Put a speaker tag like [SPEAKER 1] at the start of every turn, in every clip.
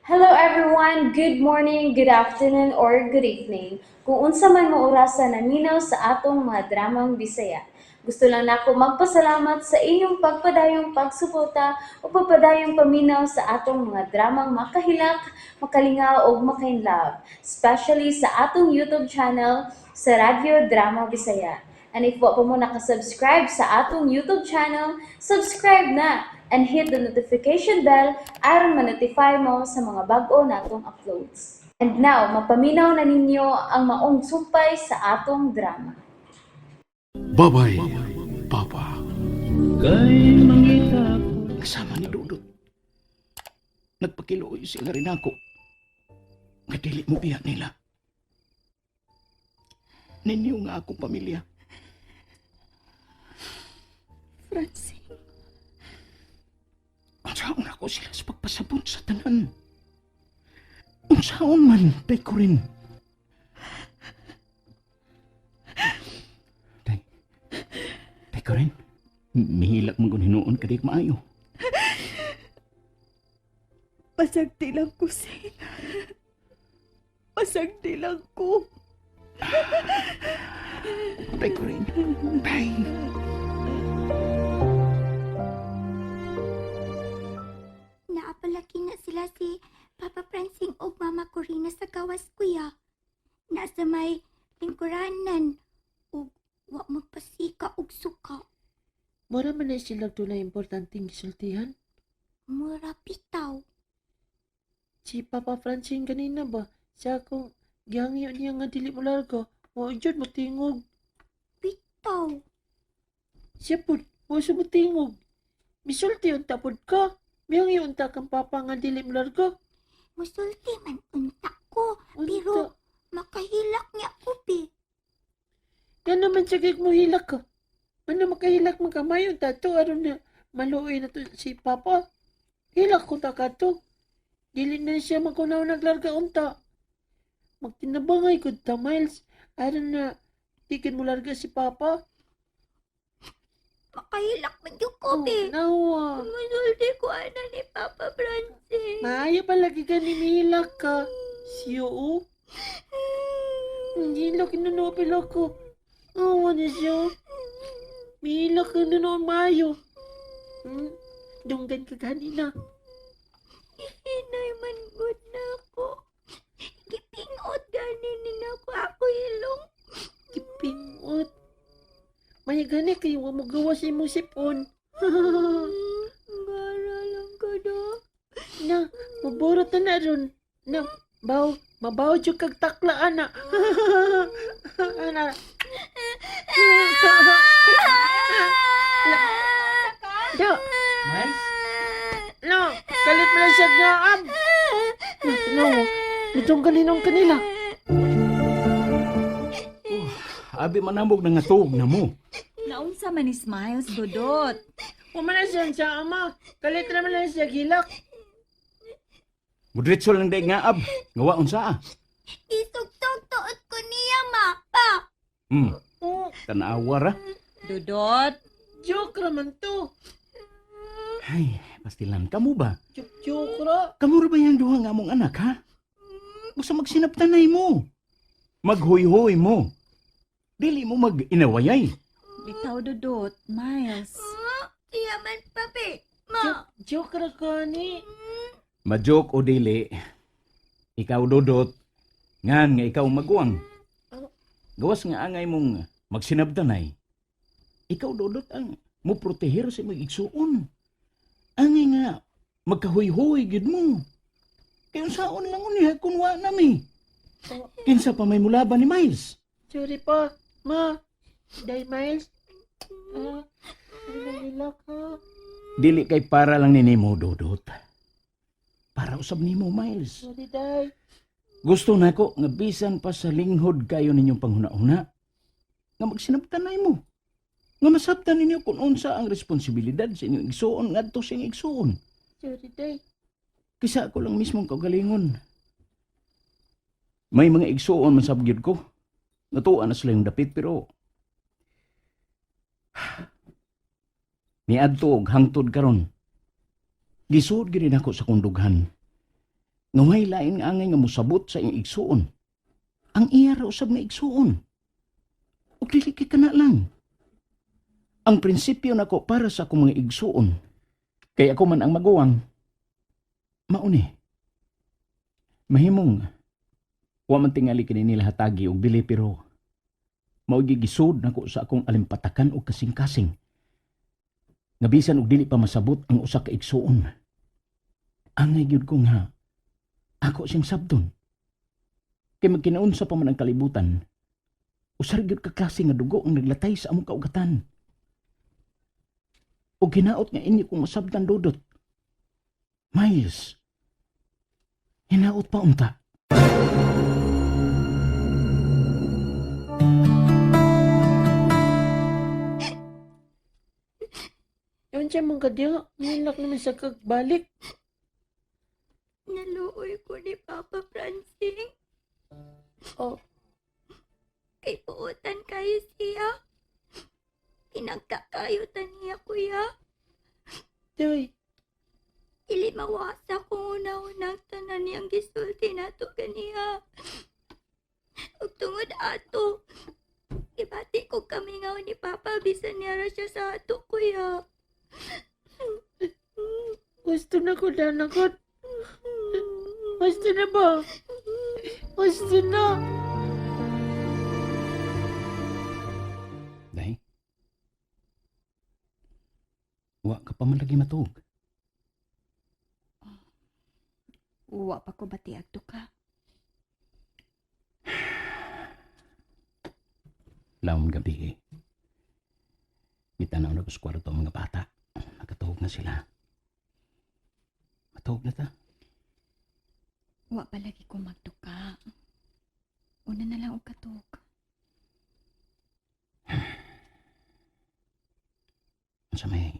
[SPEAKER 1] Hello everyone, good morning, good afternoon, or good evening. Kung unsa man mo orasan naminaw sa atong mga dramang Bisaya. Gusto lang nako magpasalamat sa inyong pagpadayong pagsuporta o pagpadayong paminaw sa atong mga dramang makahilak, makalingaw o makainlove, especially sa atong YouTube channel sa Radyo Drama Bisaya. And if wa pa mo nakasubscribe sa atong YouTube channel, subscribe na and hit the notification bell aron ma-notify mo sa mga bag-o natong uploads. And now, mapaminaw na ninyo ang maong sumpay sa atong drama.
[SPEAKER 2] Babay, Papa.
[SPEAKER 3] Kay mangita ko.
[SPEAKER 2] Kasama ni Dudut. Nagpakiluoy sila rin ako. Nga dili mo biya nila. Ninyo nga akong pamilya.
[SPEAKER 4] Francine,
[SPEAKER 2] Unsaon ako sila sa pagpasabot sa tanan. Unsaon man, tay ko rin. Tay ko rin. Mihilak mong hinuon ka di maayo.
[SPEAKER 4] pasagdi lang ko, Sin. Pasagdi lang ko.
[SPEAKER 2] Tay ko rin. Tay.
[SPEAKER 5] Naapalaki na sila si Papa Francine o Mama Corina sa gawas kuya. Nasa may lingkuranan ug wa magpasika og suka.
[SPEAKER 6] Mura man na sila tunay importanteng gisultihan.
[SPEAKER 5] Mura bitaw.
[SPEAKER 6] Si Papa Francine kanina ba? Siya akong gihangyo niya nga dili mo largo. Wa jud mo tingog.
[SPEAKER 5] Bitaw.
[SPEAKER 6] Siya pud, wa siya mo tingog. Misulti unta pud ka. Miyang unta kang papa nga dili mo largo.
[SPEAKER 5] Musulti man unta ko.
[SPEAKER 6] Unta.
[SPEAKER 5] Pero makahilak niya ko pi.
[SPEAKER 6] Yan naman siya kay mo hilak ka. Ano makahilak mo kamay unta to aron na maluoy na to si papa. Hilak ko ta ka to. Dili na siya magunaw naglarga unta. Magtinabangay ko ta Miles. Aron na tikin mo larga si papa.
[SPEAKER 5] Makahilak man yung ko pi.
[SPEAKER 6] Nawa.
[SPEAKER 5] Musulti ko ana ni Papa Francine.
[SPEAKER 6] Maayo palagi ka ni Mila ka. Siyo o. Hindi lang kinunopil ako. Awa na siya. Mila ka na noon maayo. Dunggan ka kanina.
[SPEAKER 5] Hinay man good na ako. Gipingot ganin ako ako ilong.
[SPEAKER 6] Kipingot. May gani kayo mo gawa sa imong sipon.
[SPEAKER 5] Gara lang ka na.
[SPEAKER 6] Na, maborot na ron. Na, mabaw jud kag takla ana. Ana. Do.
[SPEAKER 3] Miles?
[SPEAKER 6] No, kalit mo lang siya ngaam. No, itong galinong kanila.
[SPEAKER 2] Abi manamog na nga tuog na mo.
[SPEAKER 4] Naunsa man ni Smiles, Dodot.
[SPEAKER 6] Pumana siya sa ama. Kalit naman lang siya gilak.
[SPEAKER 2] Mudritso lang day nga ab. Ngawa unsa.
[SPEAKER 5] Isugtog tuot ko niya, mapa.
[SPEAKER 6] Oh,
[SPEAKER 2] Tanawa ra.
[SPEAKER 4] Dodot,
[SPEAKER 6] joke raman to.
[SPEAKER 2] Ay, pastilan kamo ba?
[SPEAKER 6] Joke ra.
[SPEAKER 2] Kamo ra ba yung duha nga mong anak ha? Gusto magsinaptanay mo. Maghuy-huy mo. Dili mo mag-inawayay.
[SPEAKER 4] bitaw Dodot, Miles.
[SPEAKER 5] Iya man, papi. Ma.
[SPEAKER 6] Joke ra ka ni.
[SPEAKER 2] Majoke o dili. Ikaw dodot. Ngan nga ikaw magwang. Gawas nga angay mong magsinabtanay. Ikaw dodot ang muprotehero sa mga igsuon. Angay nga magkahuy-huy gid mo. Kaya saon lang uniha kung wa nami. Kinsa pa may mulaban ni Miles.
[SPEAKER 6] Sorry pa. Ma. Day Miles. Nilak ha.
[SPEAKER 2] Dili kay para lang ni Nemo dodot. Para usab nimo Miles.
[SPEAKER 6] Sorry day.
[SPEAKER 2] Gusto na ko nga bisan pa sa linghod kayo ninyong panghuna-una. Nga magsinabtanay mo. Nga masabtan ninyo kung unsa ang responsibilidad sa inyong igsuon ngadto sa inyong igsuon.
[SPEAKER 6] Sorry day.
[SPEAKER 2] Kisa ako lang mismong kaugalingon. May mga igsuon man sabgyud ko. Natuan na sila yung dapit pero niadto og hangtod karon. Gisud gid ako sa kundughan Nga may lain nga angay nga musabot sa iyong igsuon. Ang iya ra usab nga igsuon. Ug dili kay kana lang. Ang prinsipyo nako para sa akong mga igsuon, kay ako man ang maguwang, mauni. Mahimong, wa man tingali kini nila hatagi og bili pero maugigisod nako sa akong alimpatakan og kasing-kasing. Nga bisan og dili pa masabot ang usa ka igsuon. Angay gyud ko nga ako siyang sabton. Kay magkinaunsa pa man ang kalibutan, usar gyud ka klase nga dugo ang naglatay sa among kaugatan. O ginaot nga inyo kung masabtan dudot. Miles, hinaot pa unta.
[SPEAKER 6] Yun siya mong kadya. Nilak naman sa kagbalik.
[SPEAKER 5] Naluoy ko ni Papa Francing.
[SPEAKER 6] Oh,
[SPEAKER 5] Kay puutan kayo siya. Pinagkakayutan niya, kuya.
[SPEAKER 6] Day.
[SPEAKER 5] Dili mawasa kung una-unang tanan niyang gisulti nato kaniya. Ug tungod ato, ibati ko kami nga ni Papa bisan niya ra siya sa ato, kuya.
[SPEAKER 6] Gusto na ko danakot. Gusto na ba? Gusto na.
[SPEAKER 2] Day, wa ka pa man lagi matug.
[SPEAKER 4] Wa pa ko bati agto ka.
[SPEAKER 2] Laon gabi eh. Gitanaw na ko sa kwarto ang mga bata. Nakatuhog na sila. Matuhog na ta.
[SPEAKER 4] Wa pa lagi ko magtuka. Una na lang og katok.
[SPEAKER 2] Sa may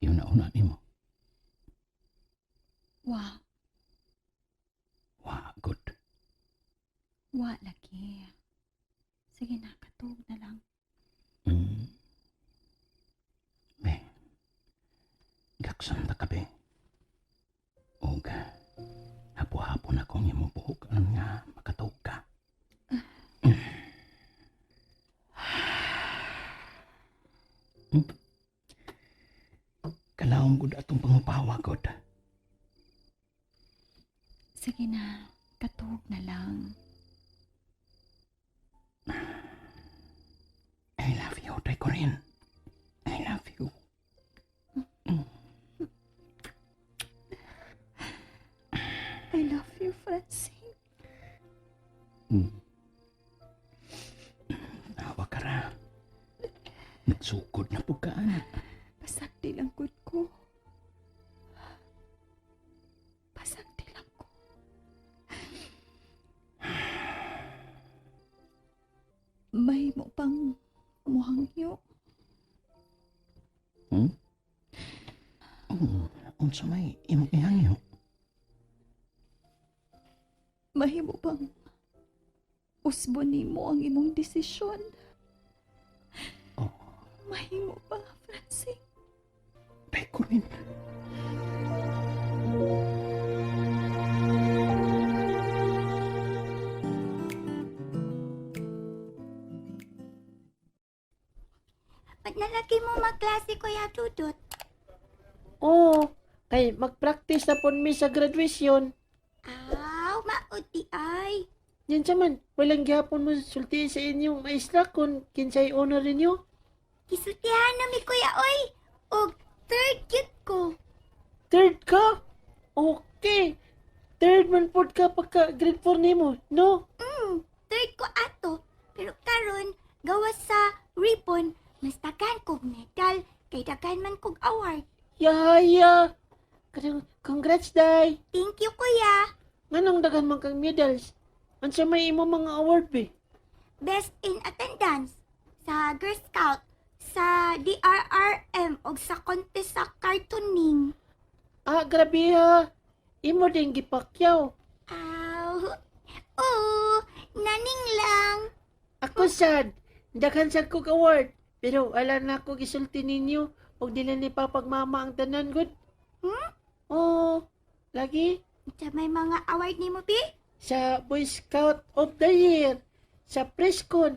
[SPEAKER 2] iuna-una ni mo.
[SPEAKER 4] Wa,
[SPEAKER 2] Wa, good.
[SPEAKER 4] wa lagi. Sige na, katok na lang.
[SPEAKER 2] Mm. Be, gaksan ta ka be. Og, hapo-hapon akong imong buhok nga makatuhog ka. Kalawang gud atong pangupawa gud.
[SPEAKER 4] Sige na, katok na lang.
[SPEAKER 2] I love you, Day Corinne. I love you.
[SPEAKER 4] I love you, Francine.
[SPEAKER 2] Nawa ka ra. Nagsukod na po ka, anak.
[SPEAKER 4] Pasagdi lang gud ko. Pasagdi lang ko. May mo pang muhangyo.
[SPEAKER 2] Unsa may imong ihangyo?
[SPEAKER 4] Mahimo bang usbon nimo ang imong desisyon?
[SPEAKER 2] Oh.
[SPEAKER 4] Mahimo ba, Francine?
[SPEAKER 2] Day Corinne.
[SPEAKER 5] Ba't nalagi mo magklase, Kuya Dudut?
[SPEAKER 6] Oo. Kay mag-practice na po mi sa graduation.
[SPEAKER 5] Aw, maudi ay.
[SPEAKER 6] Yan siya man. Walang gihapon mo sulti sa inyong maestra kung kinsay honor ninyo.
[SPEAKER 5] Gisultihan na mi, Kuya, oy. Og third cute ko.
[SPEAKER 6] Third ka? Okay. Third man po ka pagka grade 4 nimo, no?
[SPEAKER 5] Third ko ato. Pero karon gawas sa ribbon, mas daghan kog medal, kay daghan man kog award.
[SPEAKER 6] Yaya. Congrats, Day.
[SPEAKER 5] Thank you, Kuya.
[SPEAKER 6] Nganong daghan man kang medals? Ansa may imo mga award, be?
[SPEAKER 5] Best in attendance sa Girl Scout, sa DRRM, og sa contest sa cartooning.
[SPEAKER 6] Ah, grabe ha. Imo din gipakyaw.
[SPEAKER 5] Aw. Oo, naning lang.
[SPEAKER 6] Ako sad. Daghan sad kog award. Pero ala na ko gisulti ninyo og dili ni papagmama ang tanan gud. Oo. Lagi
[SPEAKER 5] Sa may mga award ni mo, Pi?
[SPEAKER 6] sa Boy Scout of the Year, sa Prescon.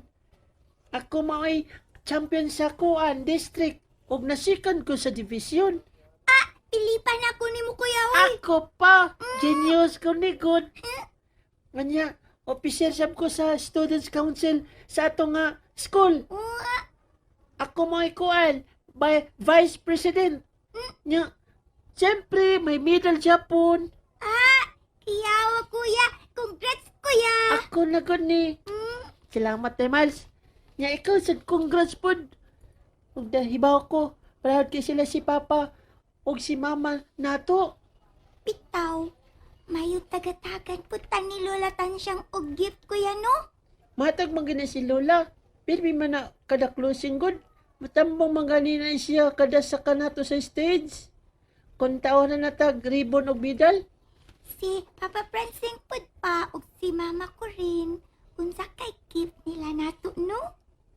[SPEAKER 6] Ako mao'y champion sa kuan district ug nasikan ko sa division.
[SPEAKER 5] Pilipan ako ni mo, Kuya, oy.
[SPEAKER 6] Ako pa, genius ko ni God. Kanya, officer sab ko sa Students Council sa ato nga school. Ako mao'y kuan by Vice President. Nya, siyempre may medal Japon.
[SPEAKER 5] Iyawa, Kuya. Congrats, Kuya.
[SPEAKER 6] Ako na gud ni. Salamat na Miles. Nya ikaw sa congrats pod. Ug dahibaw ko, proud kay sila si Papa ug si Mama nato.
[SPEAKER 5] Bitaw, mayo tagatagan putan ni Lola tan siyang og gift, Kuya, no?
[SPEAKER 6] Matag man gina si Lola. Pero man na kada closing good. Matambang man ganina siya kada sa kanato sa stage. Kung taon na natag ribbon og medal.
[SPEAKER 5] Si Papa Francing pud pa ug si Mama ko rin. Unsa kay gift nila nato, no?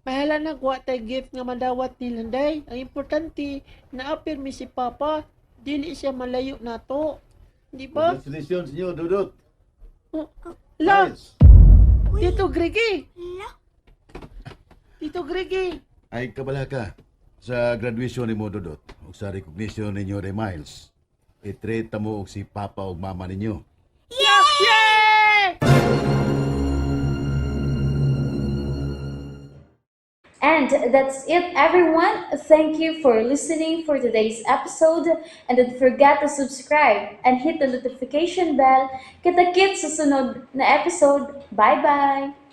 [SPEAKER 6] Mahala na wa tay gift nga madawat nila day. Ang importante, naapir mi si Papa. Dili siya malayo nato. Di ba?
[SPEAKER 7] Congratulations niyo, Dudut.
[SPEAKER 6] La,
[SPEAKER 7] Nice.
[SPEAKER 6] Tito Gregi.
[SPEAKER 5] La,
[SPEAKER 6] Tito Gregi.
[SPEAKER 7] Ay kabala ka sa graduation ni mo, Dudut. O sa recognition ninyo ni Miles. Itreta mo og si Papa og Mama ninyo.
[SPEAKER 6] Yay!
[SPEAKER 1] And that's it, everyone. Thank you for listening for today's episode. And don't forget to subscribe and hit the notification bell. Kita-kits sa sunod na episode. Bye-bye!